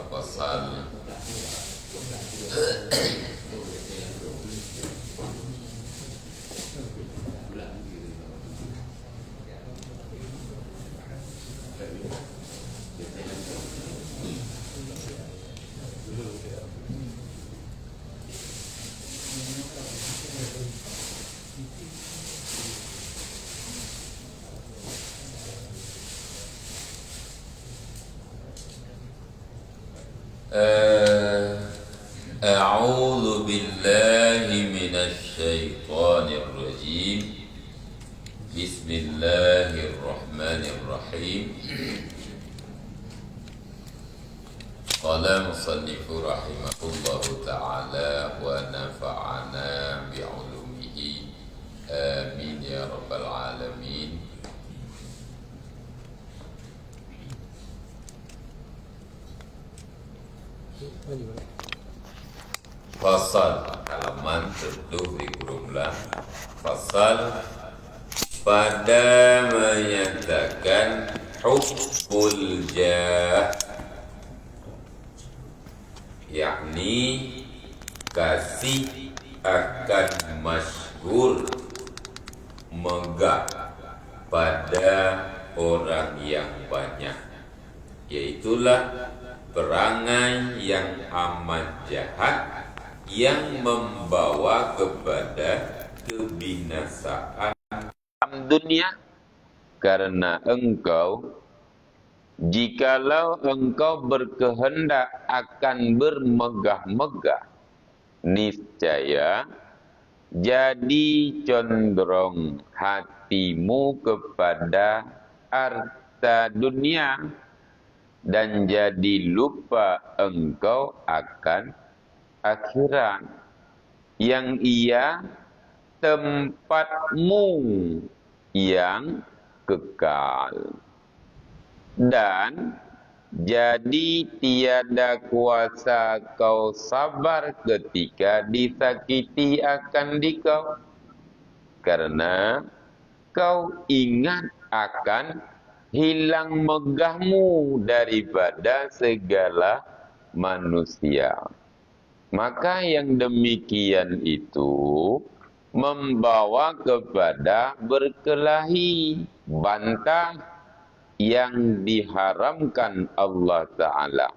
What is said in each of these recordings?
Pasal A'udzu billahi minasy syaithanir rajim. Bismillahirrahmanirrahim. Qala musannifu rahimahullahu ta'ala wa nafa'ana bi'ulumihi amin ya rabbal alamin. Fasal halaman 70 Fasal pada menyatakan hubbul jah, yakni kasih akan masyhur, megah pada orang yang banyak, yaitulah perangai yang amat jahat yang membawa kepada kebinasaan dunia. Karena engkau, jikalau engkau berkehendak akan bermegah-megah, niscaya jadi condong hatimu kepada harta dunia, dan jadi lupa engkau akan akhirat yang ia tempatmu yang kekal, dan jadi tiada kuasa kau sabar ketika disakiti akan dikau, karena kau ingat akan hilang megahmu daripada segala manusia. Maka yang demikian itu membawa kepada berkelahi, bantah yang diharamkan Allah Ta'ala.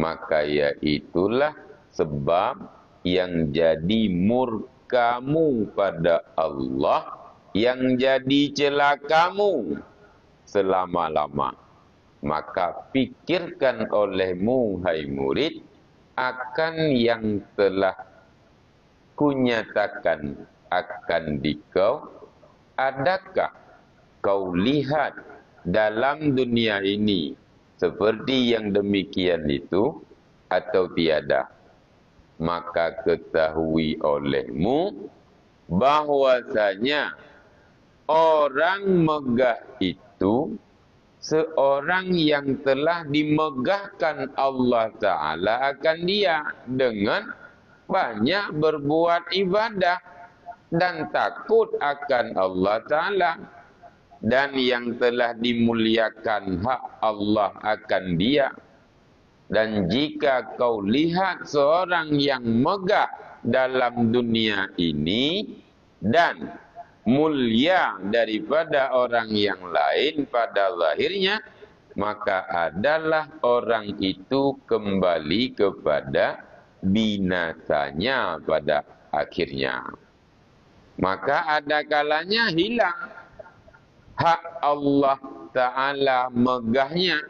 Maka yaitulah sebab yang jadi murkamu pada Allah, yang jadi celakamu selama-lama. Maka pikirkan olehmu, hai murid, akan yang telah kunyatakan akan dikau. Adakah kau lihat dalam dunia ini seperti yang demikian itu atau tiada? Maka ketahui olehmu bahwasanya orang megah itu seorang yang telah dimegahkan Allah Ta'ala akan dia dengan banyak berbuat ibadah dan takut akan Allah Ta'ala, dan yang telah dimuliakan hak Allah akan dia. Dan jika kau lihat seorang yang megah dalam dunia ini dan mulia daripada orang yang lain pada lahirnya, maka adalah orang itu kembali kepada binasanya pada akhirnya. Maka ada kalanya hilang hak Allah Ta'ala megahnya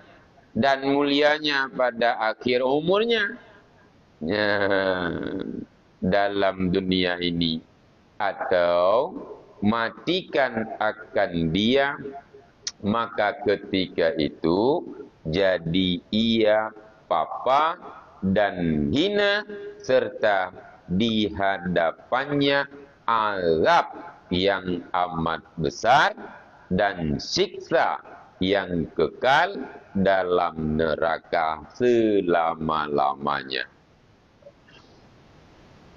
dan mulianya pada akhir umurnya dalam dunia ini, atau matikan akan dia, maka ketika itu jadi ia papa dan hina, serta di hadapannya azab yang amat besar dan siksa yang kekal dalam neraka selama-lamanya.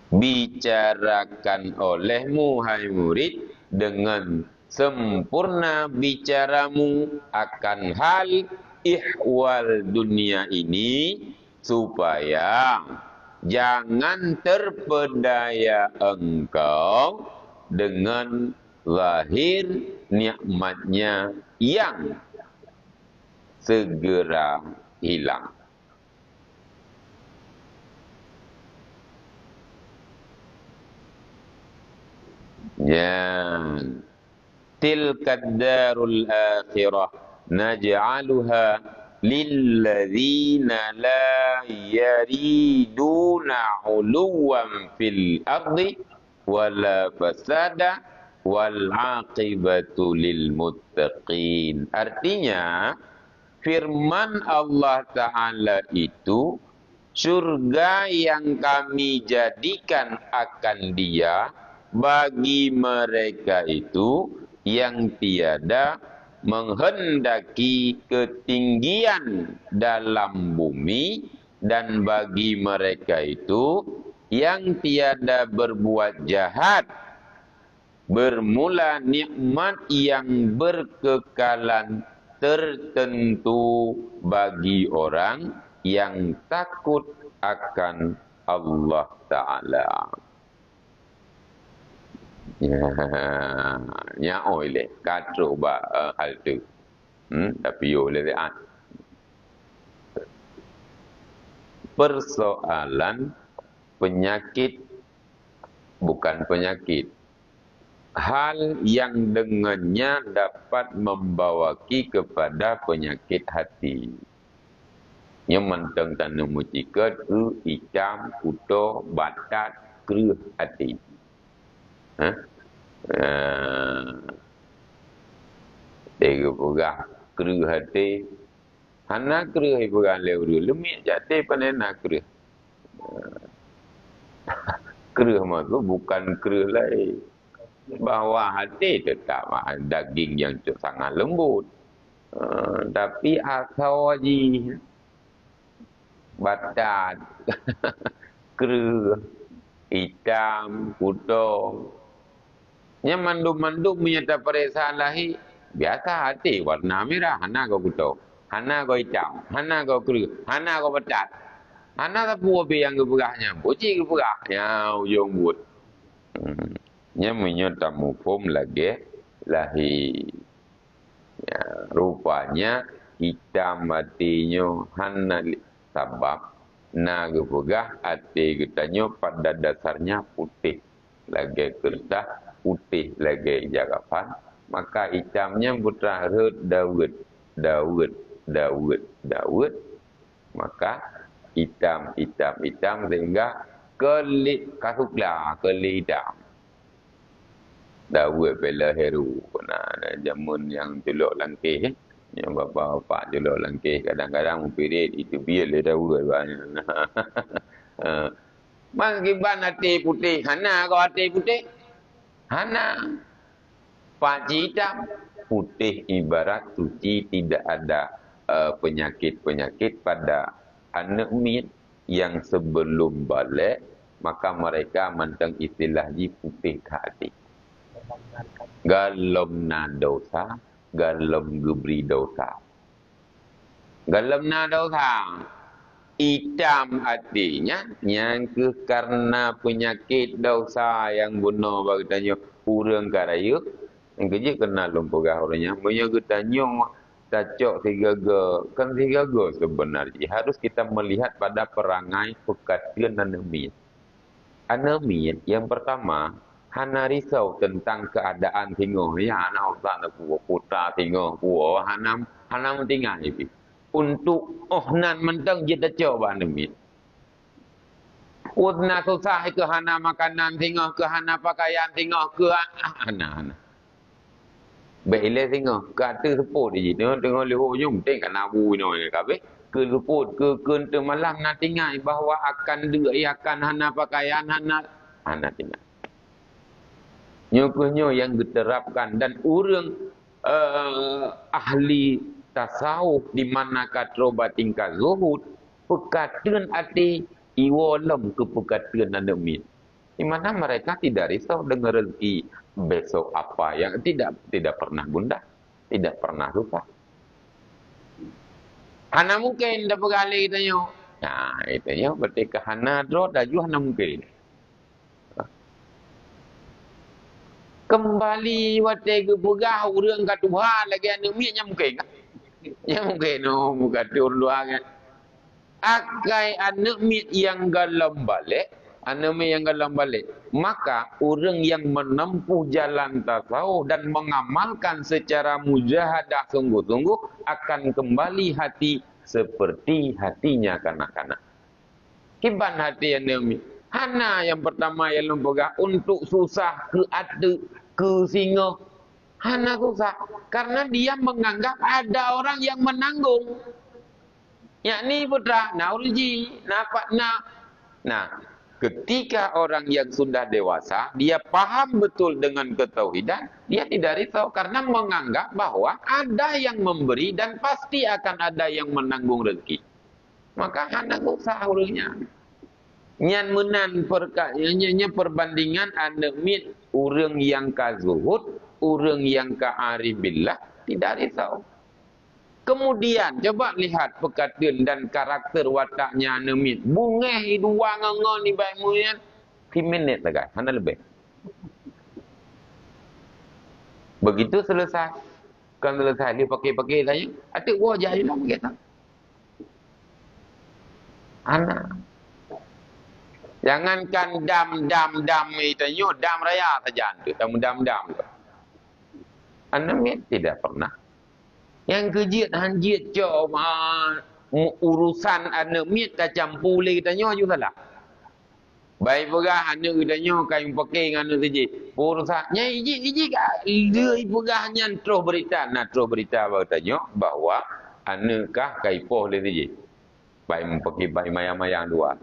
Bicarakan olehmu, hai murid, dengan sempurna bicaramu akan hal ihwal dunia ini, supaya jangan terpedaya engkau dengan zahir nikmatnya yang segera hilang. Ya, tilkad darul akhirah naj'aluha lilladzina la yariduna 'uluwan fil ardi wala fasada wal 'aqibatu lil muttaqin. Artinya firman Allah Ta'ala itu, surga yang kami jadikan akan dia bagi mereka itu yang tiada menghendaki ketinggian dalam bumi, dan bagi mereka itu yang tiada berbuat jahat, bermula nikmat yang berkekalan tertentu bagi orang yang takut akan Allah Ta'ala. Ya, oleh kata hal tu. Tapi oleh lihat. Persoalan penyakit bukan penyakit. Hal yang dengannya dapat membawaki kepada penyakit hati. Yang mentang tanam mucikat, hitam, kuto, batat, keruh hati. Tiga pegah keruh hati. Hana keruh pegah lewru. Lemik jatuh panena keruh. Keruh maka bukan keruh lain. Bahawa hati tetap daging yang sangat lembut. Tapi asal haji. Batat. Keruh. Hitam. Kuto. Yang mandum-mandum menyata perasaan lahir. Biasa hati warna merah. Hana kau kuto. Hana kau hitam. Hana kau keruh. Hana kau batat. Hana tak puas yang kepegahnya. Bocik kepegah. Ya ujung buat. Yang menyata mufum lagi lahir. Ya, rupanya hitam hatinya. Hana sabab. Na kepegah hati kitanya pada dasarnya putih. Lagi kertas. Putih lagi jarapan, maka hitamnya putra Daud, maka hitam sehingga kasuklah kelidam. Daud bela heru, ada jamun yang jelok langkih, yang bapa-bapa jelok langkih kadang-kadang mempirit itu biar le Daud banyak. Mangkiban hati putih, hana kau hati putih? Hana pak hitam putih ibarat suci, tidak ada penyakit-penyakit pada anak min yang sebelum balik, maka mereka mentang istilah ji putih ke hati. Galom na dosa, galom gebri dosa. Galom na dosa. Hitam artinya yang karena penyakit dosa yang bunuh bagi tanya urang karaya yang kerja kena lumpugah orangnya punya tanya tacok tiga-tiga kan tiga-tiga sebenarnya harus kita melihat pada perangai pekatian anemin. Anemin yang pertama hana risau tentang keadaan tinggal ya anak orang putra tinggal puah hana mentinggal ini. Untuk nan mentang kita coba demi. Udna susah ke hana makanan tinggal ke hana pakaian tinggal ke hana. Baiklah tinggal kata sepuluh di sini tengok leho jom tengok nabu ni kabe ke sepuluh ke malam nak tinggal bahawa akan dia akan hana pakaian hana tinggal. Nyokunya yang diterapkan dan orang ahli tasawuf di mana katroba tingkat zuhud pekatian ati iwalem ke pekatian anemin. Di mana mereka tidak risau dengan rezeki besok apa yang tidak pernah gundah, tidak pernah lupa. Hana mungkin dah bergali kita nyo. Nah, itu nyo berarti ke hana drot dah ju hana mungkin. Kembali wate ke pegah urang ka Tuhan lagi anu mi nya mungkin. Nya mungkin no muka tur luar kan. Akai anak mit yang galam balik, anak mit yang galam balik, maka orang yang menempuh jalan tasawuf dan mengamalkan secara mujahadah sungguh-sungguh akan kembali hati seperti hatinya kanak-kanak. Kiban hati anak mit. Hana yang pertama yang lembaga untuk susah ke ada ke singa. Hana susah karena dia menganggap ada orang yang menanggung. Yakni putra, naulji, napak nak. Nah, ketika orang yang sudah dewasa, dia paham betul dengan ketauhidan, dia tidak risau karena menganggap bahwa ada yang memberi dan pasti akan ada yang menanggung rezeki. Maka hendak usah urangnya. Nyan menan perkayanya perbandingan anda mit urang yang kazuhud, urang yang ka'arif billah, tidak risau. Kemudian coba lihat perkataan dan karakter wataknya Nemit. Bungeh dua ngangon ni baik mulian. 10 minit lah guys. Mana lebih. Begitu selesai. Kan selesai dia pakai-pakai tanya. Atik wajah je lah begitu. Anak. Jangankan dam itu. Dam raya saja. Dam. Nemit tidak pernah. Yang kejiat hanjiat jom urusan anak mit kacam pulih kita nyo juga salah. Baik pegah anak kita nyo kain pakai dengan anak saja. Urusannya iji dia pegahnya terus berita. Nah terus berita bahawa tanya bahawa anak kai poh le saja. Baik pakai baik mayang-mayang dua.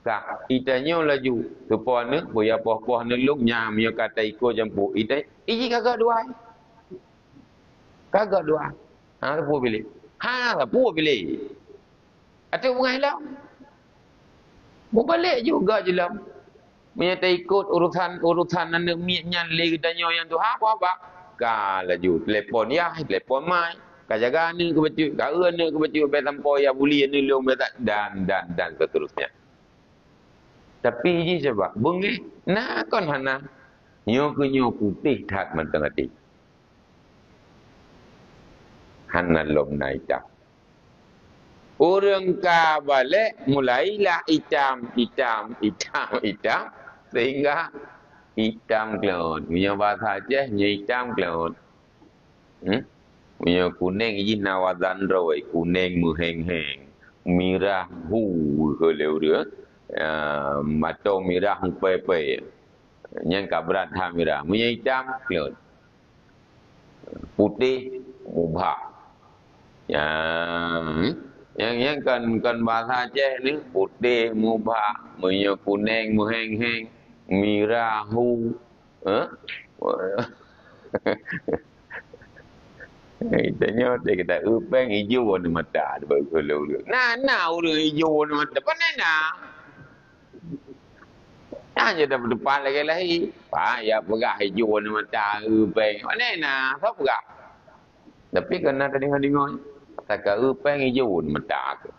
Kak kita nyo laju supaya anak boya poh-poh nelung nyam yo kata iko jampu. Iji kagak dua. Kagak dua. Ha pu pilih. Ha pu pilih. Atau bungai lah. Mau balik juga je lah. Menyata ikut urusan anak miaknya lagi tanya yang tu apa. Kalau ju telefon ya, telefon mai. Kajaga ni ke betul, kau ni ke betul betampo ya buli ni long betak dan seterusnya. Tapi ini coba bungi nah kon hana nyo putih tak mentengati. Hana lom naik. Orang ka balik mulailah hitam sehingga hitam kelut. Punya bahasa je hitam kelut. Punya kuning izin nawadan roi, kuning muheng-heng. Merah hu ke dia. Atau merah pepe. Yang kabrat ha merah. Punya hitam kelut. Putih mubah. Yang kan bahasa Aceh ni putih mubah, punya kuning muheng-heng, merah hu. Itanya dia kata upeng hijau warna mata ada berkeluar dia. Nah orang hijau warna mata panana. Hanya dah berdepan lagi. Pak ya pegah hijau warna mata upeng. Mana apa pegah? Tapi kena tadi dengar tak upeng hijau mata ke.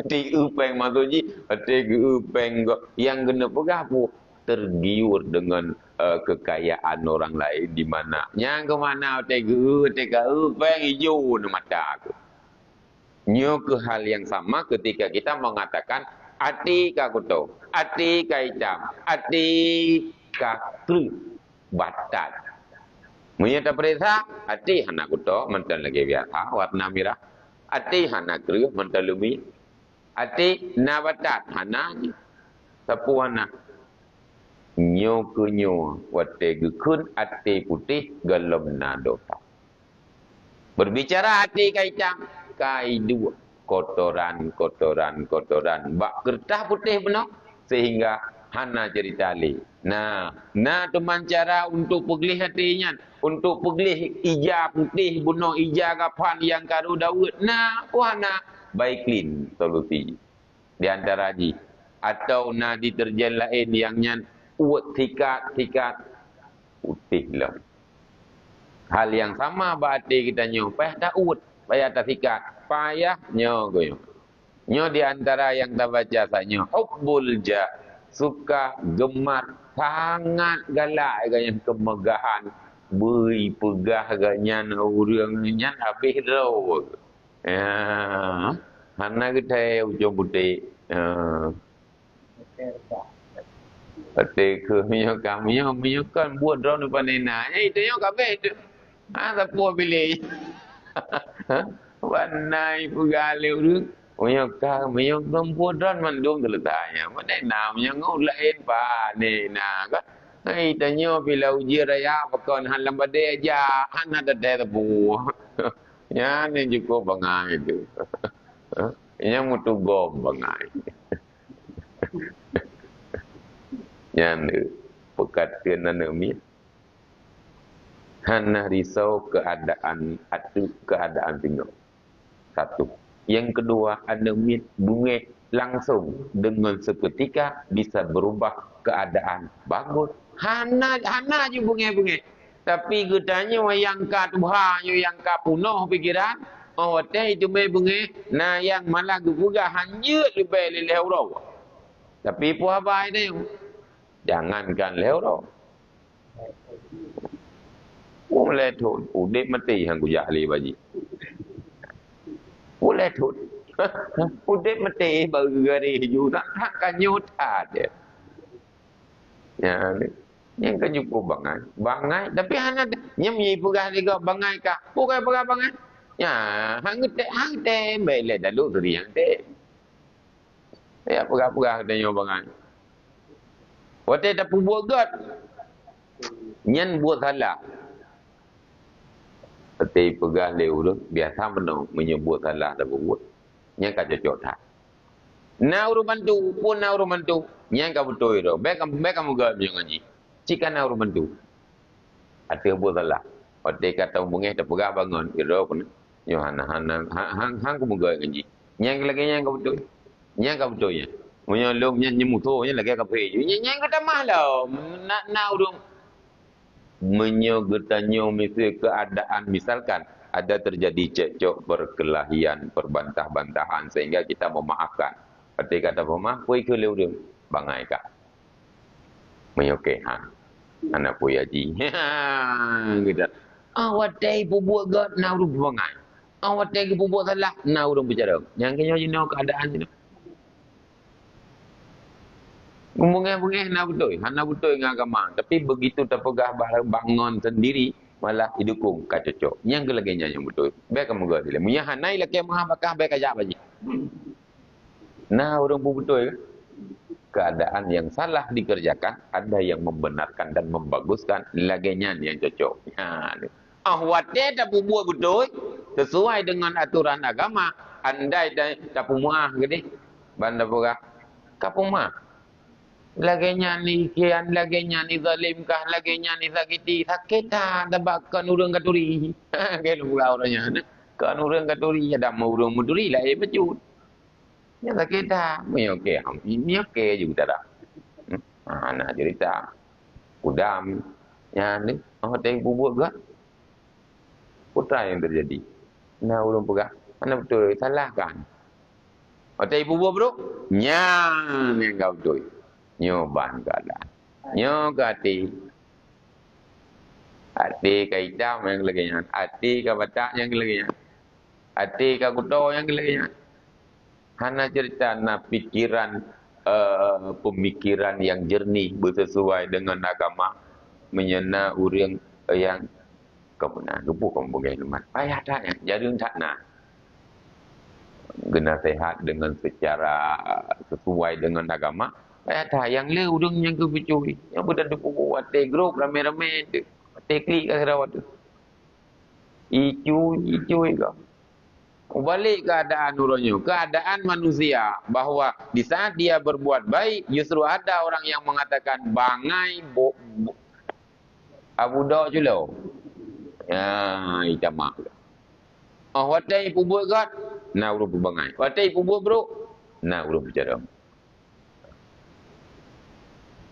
Di upeng maksudnya di upeng yang kena pegah pun tergiur dengan kekayaan orang lain di mana yang ke mana tega upeng hijau mata ke. Nyo ke hal yang sama ketika kita mengatakan ati ka kuto, ati ka hitam, ati ka kru batat. Menyata perisa, hati hana kuto, mental lagi biasa, warna merah. Hati hana kru, mental lumi. Hati nabatat, hana sapu hana. Nyo ke nyo, wate gekun, hati putih, gelom nadosa. Berbicara hati kaitam, kaidu kotoran. Bak kertas putih benar, sehingga hana cerita li. Nah teman cara untuk pegilih hatinya, untuk pegilih ija putih, bunuh ija kapan yang karu Daud. Nah, hana baiklin solusi. Di antara ji. atau na deterjen lain yang nyan uat tikat putih lah. Hal yang sama berarti kita nyo payah tak uat, payah tak tikat, payah nyo goyo. Nyo di antara yang tak baca sanyo hubbul ja, suka gemar sangat galak gaya kemegahan beri pegah ganya urang nyan habis ro. Ya, hana kita ujung putih. Pati ke minyo kan buat drone panena. Itu yo kabeh itu. Ada po pilih. Wanai pegale urang. Minyo buat drone mandum terletaknya. Mana namanya ngau lain pa ni na ka. Hai tanyo bila uji raya pakon han lambade aja han ada tebu. Ya ni cukup bangai itu. Yang mutu gom bangai. Yang pekat kena mi. Hana risau keadaan tinggal. Satu. Yang kedua, anemit bunga langsung dengan seketika bisa berubah keadaan bagus. Hana je bunga. Tapi katanya yang ka tuha yang ka punoh pikiran. Oh, teh itu me bunga. Nah yang malah guga hanya lebih leleh. Tapi puah baik dia. Jangankan lewro. Boleh tu, udah mati hang kujak li baji. Boleh tu. Udah mati bergari ju tak kanyut ada. Ya, yang kan cukup bangai tapi hana nyem yi pegah liga bangai ka. Bukan pegah bangai. Ya, hang te bele dalu duri hang te. Ya pegah dia bangai. Waktu tak buat god. Nyan buat salah. Tapi pegah leu biasa menyebut salah tak buat. Nyan ka cocok tak. Na uru bantu pun na uru bantu. Nyan ka betul itu. Baik kamu god yang ngaji. Jika na uru bantu. Ada buat salah. Waktu kata mungkin tak pegah bangun. Iro pun. Yo hang kamu god ngaji. Nyan lagi nyan ka betul. Nyan ka betul ya. Punya lom nyanyi mutuhnya lagi kape. Nyanyi kata mahlau. Nak urung menyogetanyo mesti keadaan misalkan ada terjadi cekcok perkelahian perbantah-bantahan sehingga kita memaafkan. Pati kata pemaaf pui ke leu bangai ka. Menyoke anak pui haji. Kita. Awak dai buat god na urung bangai. Awak dai buat salah na urung bicara. Yang kenyo jino keadaan jino. Bungeng-bungeng nak betul. Hana betul dengan agama. Tapi begitu terpegah bangun sendiri, malah didukung kat cocok. Yang kelaganya yang betul. Baik kamu gak sila. Munya hanai laki yang maha bakah baik ajak baji. Nah, orang pun betul ke? Keadaan yang salah dikerjakan, ada yang membenarkan dan membaguskan. Laganya yang cocok. Watnya tak buat betul. Sesuai dengan aturan agama. Andai tak pumuah ke ni. Bandar pura. Kapumah. Laganya ni kian, laganya ni zalimkah, laganya ni sakit tabakkan urang katuri. Kalau pula orangnya kan urang katuri ada mau urang muduri lah becut. Ya sakit me okey ini okey juga tak. Anak cerita udam ya ni teng bubuk ke putra yang terjadi. Nah urang pegah mana betul salah kan. Teng bubuk bro. Nya yang kau betul. Nyoban keadaan. Nyogati. Hati ka hitam yang lagi. Hati ka batak yang lagi. Hati ka kuto yang lagi. Hana cerita na pikiran, pemikiran yang jernih bersesuai dengan agama. Menyena orang yang kebenar. Lupa kamu bagai lumat. Payah tak ya. Jadi tak nak. Gena sehat dengan secara sesuai dengan agama. Ada yang le udang yang kepicui. Yang berdadu pukul wate grup rame-rame. Wate klik ke kerawat tu. Icu ke. Balik keadaan urangnya. Keadaan manusia. Bahawa di saat dia berbuat baik. Justru ada orang yang mengatakan. Bangai Abu Daud julau. Ya, icamah. Wate ipu buat kat. Nah, urung bangai. Wate ipu buat bro. Nah, urung bicara.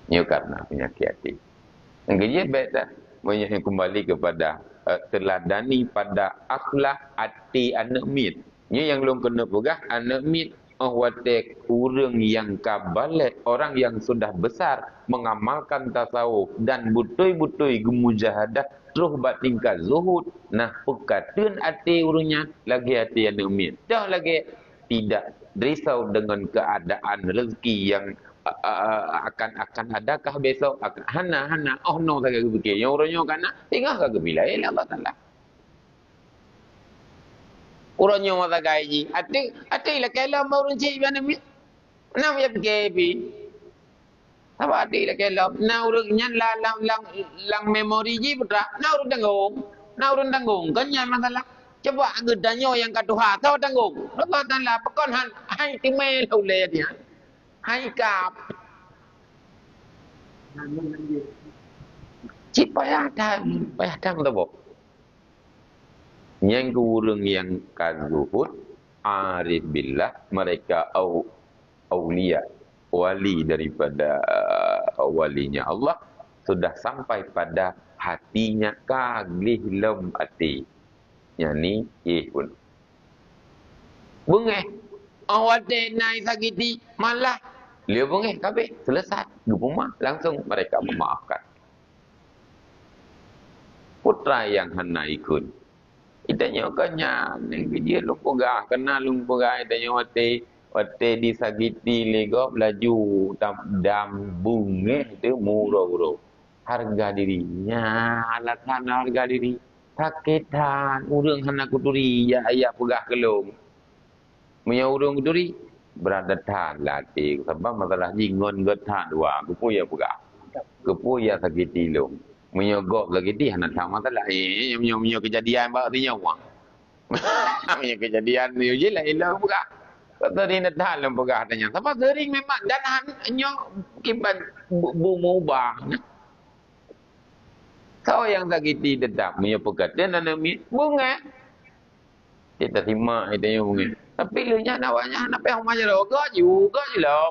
Ia karena penyakit hati. Yang kerja baik tak? Banyak yang kembali kepada teladani pada akhlak hati anak mit. Ia yang belum kena pegah anak mit. Watek orang yang kabalet, orang yang sudah besar mengamalkan tasawuf dan betul-betul gemujahadah terus buat tingkat zuhud. Nah, pekatun hati urungnya lagi hati anak mit. Dah lagi tidak risau dengan keadaan rezeki yang akan adakah besok akan hana oh no tak fikir yang orangnya kana tinggal ke bila Allah Taala orangnya mata gaji ati la kala maurun ci bana mi na ya kebi apa ati la kala na urangnya lang memori ji putra na urang tanggung kan nya masalah coba gedanyo yang katuha tahu tanggung Allah Taala pekon hai timel le dia hai kap cik payah datang tu boh. Yang kurang yang kazuhud arif billah mereka awliya wali daripada walinya Allah sudah sampai pada hatinya kaglih lem hati yani pun bungeh awak naik sakiti malah dia bungeh kabeh selesai di rumah langsung mereka memaafkan putra yang hana ikut itanya kanya neng dia lupa kenal lupa itanya wate disagiti lego laju dam bunge itu murah harga dirinya alasan harga diri sakitan urang hana kuturi ya pegah kelong punya urang kuturi berada tan latih sebab masalah jingon getah dua kepuya pegah kepuya sakiti long menyogok lagi dia nak sama tak lah punya kejadian baru dia wang punya kejadian ni je lah ilah buka kata dia nak dalam buka tanya sebab sering memang dan hanya kiban mubah kau yang sakiti tetap punya pekat dan bunga kita terima itu bunga tapi lu nya nawanya nak pergi rumah juga je lah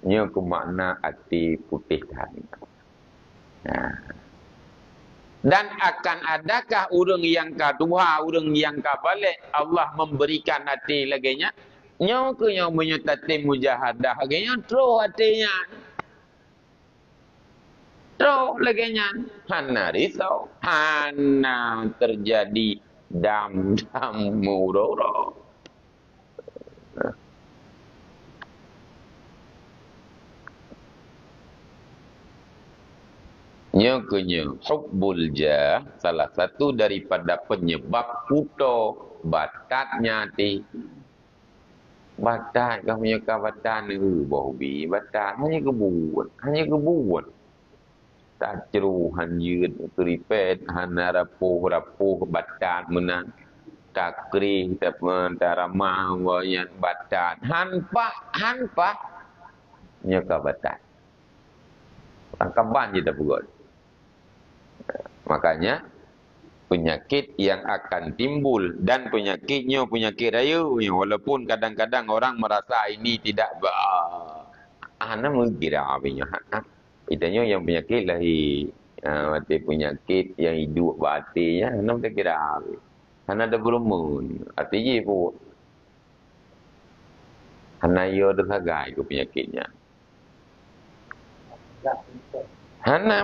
nya ke makna hati putih tadi. Nah. Dan akan adakah orang yang kedua, orang yang kabalik Allah memberikan hati laginya? Nya ke yang menyertai mujahadah laginya terus hatinya. Terus laginya hana risau, hana terjadi dam muroro. Yang kenya hubbul jah salah satu daripada penyebab puto batatnya ti batat kau punya kabatan bobi batat hanya kebuat tak ceruhan yud keripet hana rapuh batat menang takri tentara mawayan batat hanpa nya kabatan rangkaban je tak pegot. Makanya penyakit yang akan timbul dan penyakitnya penyakit raya walaupun kadang-kadang orang merasa ini tidak ana mengira apinya itanya yang penyakit lahi mati penyakit yang hidup bati ya ana tak kira api ana ada berumun artinya pun ana yo tersagai ke penyakitnya hana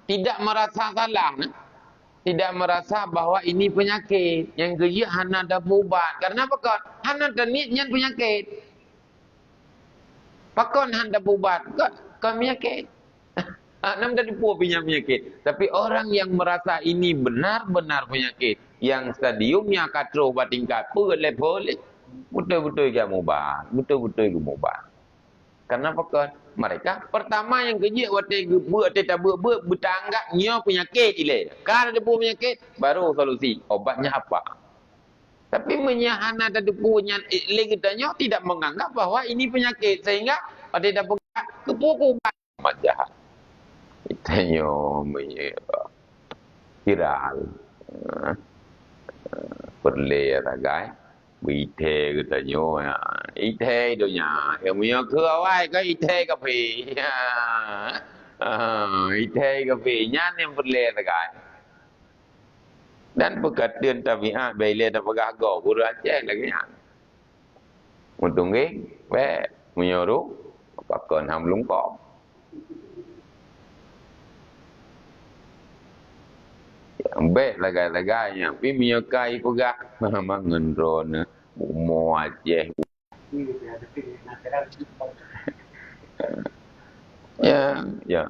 tidak merasa salah tidak merasa bahwa ini penyakit yang kerja hana ada ubat karena apa kan hana ada niatnya penyakit pakon hana ubat kan penyakit nam tadi punya penyakit tapi orang yang merasa ini benar-benar penyakit yang stadiumnya katro batingkat boleh betul-betul dia ubat betul-betul dia ubat karena apa kan mereka pertama yang kerja waktu bertanggapnya penyakit ile. Kalau ada penyakit baru solusi obatnya apa. Tapi menyahana ada punya legetanya tidak menganggap bahwa ini penyakit sehingga ada dapat kepuku obat jahat. Itanya viral. Perle ragai Ite katanya ya. Ite tu nya. Yang punya ke awal ke ite ke pi. Ite ke pi nya ni boleh tegai. Dan perkataan tabiat bila dah pegagak pura Aceh lagi nya. Untung ke, punya tu pakai ham lungkok. Ambek lagai-lagainya. Tapi punya kai pegah. Mangan drone. Umur Aceh. Ya, ya.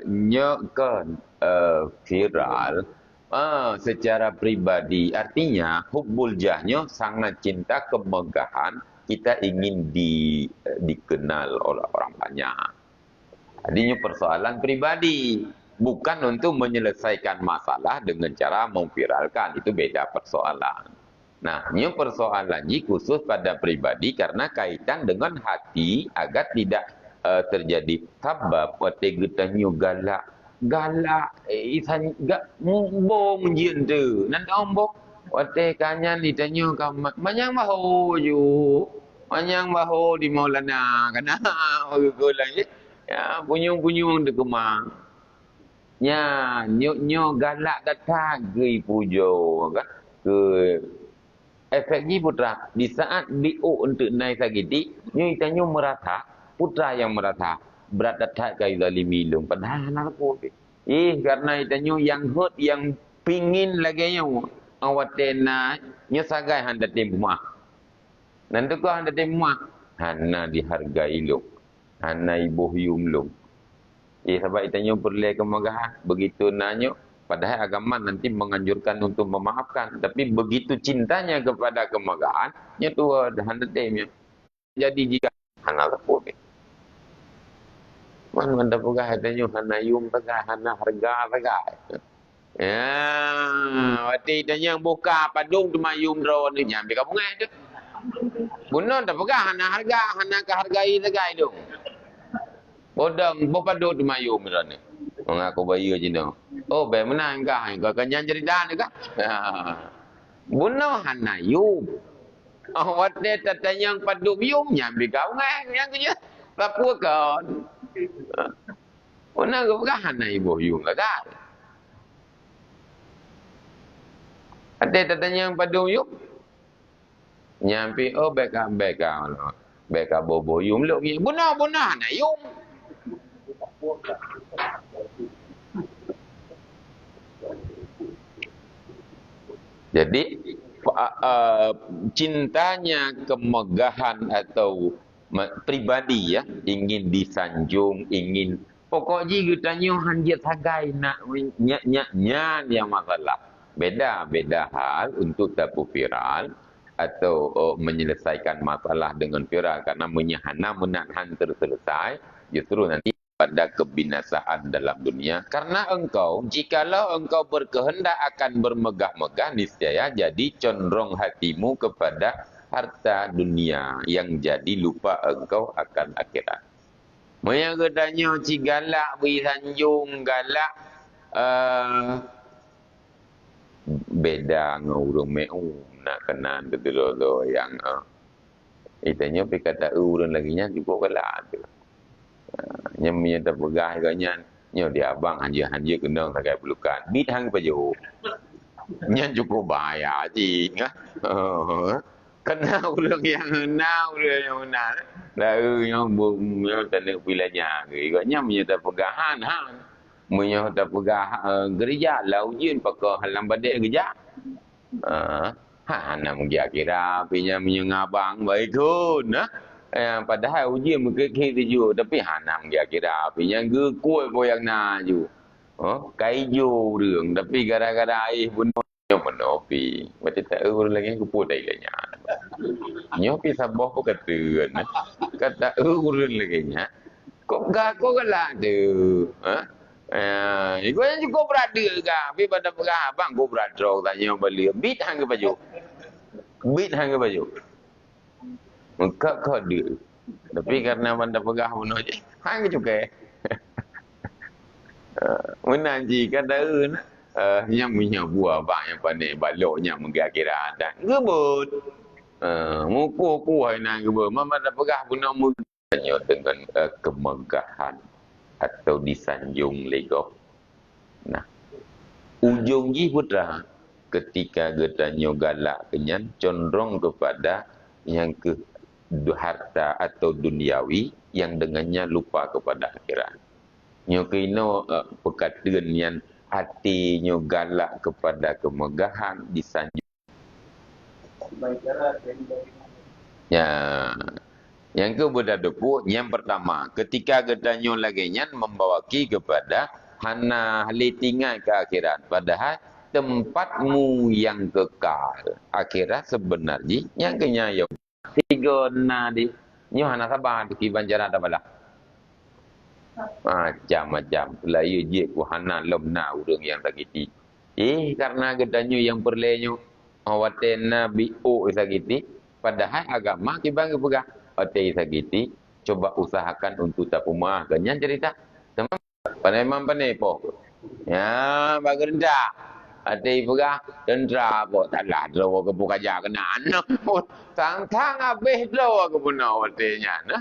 Nyokan viral secara pribadi artinya hubbul jahnya sangat cinta kemegahan kita ingin dikenal oleh orang banyak. Adanya persoalan pribadi bukan untuk menyelesaikan masalah dengan cara memviralkan, itu beda persoalan. Nah, ini persoalannya khusus pada pribadi karena kaitan dengan hati agar tidak terjadi sabab wate getanyo galak isan gak mumbong jin tu nan ombok wate kanyan ditanyo kamat manyang baho ju manyang baho di Maulana kana gulang ya punyung-punyung de kemang nya nyo galak datang ke pujo kan ke efeknya putra di saat BO untuk naik sagiti nyo itanyo merasa putra yang merasa berat datang ke zalimi lung padahal anak aku karena itanyo yang hot yang pingin lagi nyo awatena nyo sagai handa timah nanti ko handa timah hana dihargai lung hana ibu hium lung sebab itanyo perlu kemegahan begitu nanyo padahal agama nanti menganjurkan untuk memaafkan tapi begitu cintanya kepada kemegahan nya tu handa timnya jadi jika hana lapor man manda pegah itanyo hana yum pegah hana harga pegah ya wati itanyo buka padung tu mayum drone ni nyambi ka bungai tu bunon tak pegah hana harga hana kehargai tegai tu bodang bopado tu mayum drone mengaku bayi je no oh be menang ka kanyan cerita ni ka buno hana yum wati tatanyang padung yum nyambi ka bungai yang kerja lapur kon Una kepegahan na ibu yung agad. Ada tatanya yang pada yung. Nyampi beka bobo yung lo. Buna na yung. Jadi cintanya kemegahan atau pribadi ya ingin disanjung ingin pokoknya kita hanjat sagai nak nyak yang masalah beda hal untuk tapu viral atau menyelesaikan masalah dengan viral karena menyahana menahan terselesai justru nanti pada kebinasaan dalam dunia karena jikalau engkau berkehendak akan bermegah-megah niscaya jadi condong hatimu kepada harta dunia yang jadi lupa engkau akan akhirat. Moya katanya ci galak beri sanjung galak beda dengan urang meu nak kenal betul yang itanya pi kata urang lagi nya cukup galak tu. Nya punya terpegah agaknya nya dia abang hanja kena sakai pelukan. Bit hang paju. Nya cukup bahaya cing. Kena urang yang henau urang yang henau. Yang tak nak pilihnya. Agaknya punya terpegahan hang. Punya terpegah gereja lau jin pakai halam badik gereja. Nak pergi akhirat punya ngabang baik kun. Padahal ujian mengkekek tu tapi hanam dia kira api yang gekoi boyang na ju kaiju rương tapi gara-gara air pun menopi macam tak lagi aku pun dai nya nyopi sabah ko kata urun lagi nya kok galak tu iko yang cukup berada ka tapi pada perah abang ko berada tanya balik bit hang ke baju Muka kode. Tapi karena benda pegah bunuh je. Hang cukai. Menanji kata yang punya buah bang yang pandai baloknya mengakhirat dan gebut. Muku hai nang gebut. Mama dah pegah bunuh mudanya dengan kemegahan atau disanjung legok. Nah, ujung ji putra ketika getanyo galak kenyan condong kepada yang ke harta atau duniawi yang dengannya lupa kepada akhirat. Nyo kino perkataan yang hatinya galak kepada kemegahan disanjung. Ya, yang ke berdadepu yang pertama ketika getanyo lagi nyan membawaki kepada hana halitingai ke akhirat padahal tempatmu yang kekal akhirat sebenarnya yang kenyayau tiga nadi nyo hana sabar di banjaran tabala macam-macam layu je ku hana lemna urang yang sakiti karena gedanyo yang perlenyo awatena biu sakiti padahal agama kibang pegah otai sakiti coba usahakan untuk tak umah kenyan cerita teman pandai pandai po ya bagi rendah atai pegah dendra po taklah draw ke buka ja kena anak po tang-tang habis draw ke punau atainya nah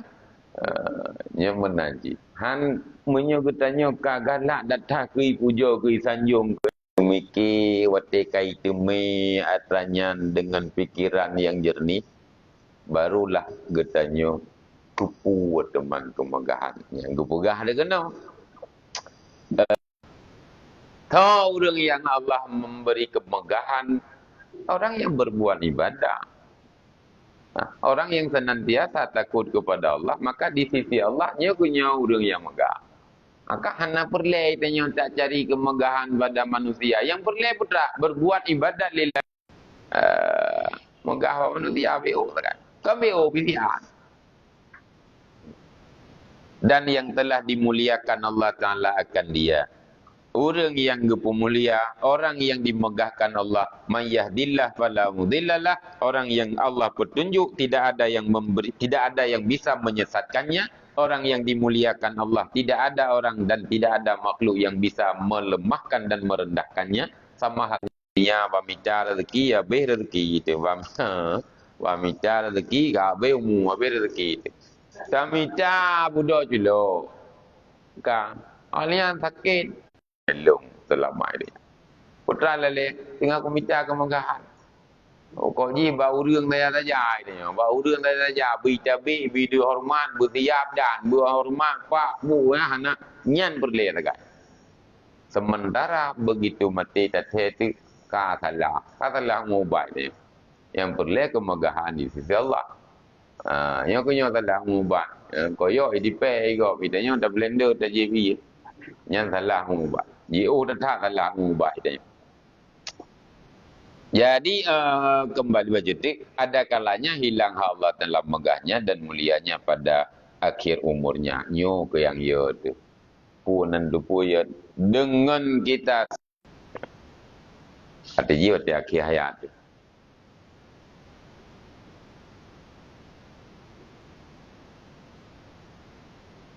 nya menaji han menyogetanyo kagalak datang ke puja ke sanjung ke mikir wate kai teme atranyan dengan fikiran yang jernih barulah getanyo kupu teman kemegahan yang gepegah dia kena tahu orang yang Allah memberi kemegahan orang yang berbuat ibadah. Orang yang senantiasa takut kepada Allah, maka di sisi Allah nya punya orang yang megah. Maka hana perle tanya tak cari kemegahan pada manusia. Yang perle putra berbuat ibadat lillah. Megah manusia BO kan. Ke BO pilihan. Dan yang telah dimuliakan Allah Ta'ala akan dia. Orang yang gepemulia, orang yang dimegahkan Allah, mayyahdillah fala mudhillalah, orang yang Allah petunjuk, tidak ada yang memberi, tidak ada yang bisa menyesatkannya, orang yang dimuliakan Allah, tidak ada orang dan tidak ada makhluk yang bisa melemahkan dan merendahkannya, sama halnya pamita rezeki ya be rezeki itu, pamita rezeki ga be umum be rezeki itu. Pamita budak julo. Ka, alian sakit belum selama ini. Putra lele tinggal komita kemegahan. Kok ji bauរឿងsaya saja ini. Bauរឿងsaya saja bi video hormat bertiap dan berhormat pak bu ya anak nyan perle dekat. Sementara begitu mati tathe tu katalah ngobat ni. Yang perle kemegahan di sisi Allah. Yang kunyo talah ngobat. Koyo idipe ego bidanya dah blender dah JB. Yang salah ngobat. JO dah tak salah ngobat dia. Jadi kembali berjutik ada kalanya hilang Allah dalam megahnya dan mulianya pada akhir umurnya. Nyo ke yang ya tu. Punan dupu ya dengan kita ada jiwa di akhir hayat tu.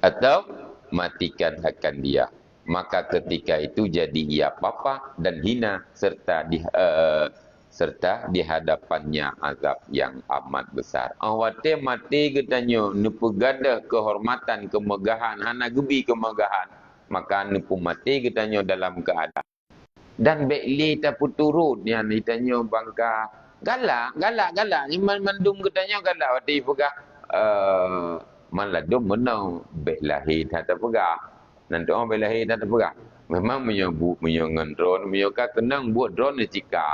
Atau matikan akan dia. Maka ketika itu jadi ia papa dan hina serta di hadapannya azab yang amat besar. Awate mati getanyo nupu gada kehormatan kemegahan hana gebi kemegahan maka nupu mati getanyo dalam keadaan dan bekli tapu turun yang ditanyo bangka galak mandum getanyo galak wati pegah maladum menau beklahi tak pegah nanti orang beklahi tak pegah memang menyebut menyongan drone menyokak kenang buat drone ni jika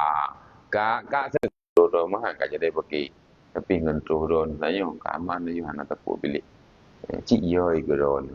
kak drone mah kak jadi pakai tapi ngan drone tanya kaman ni hana tak pilih cik yoi drone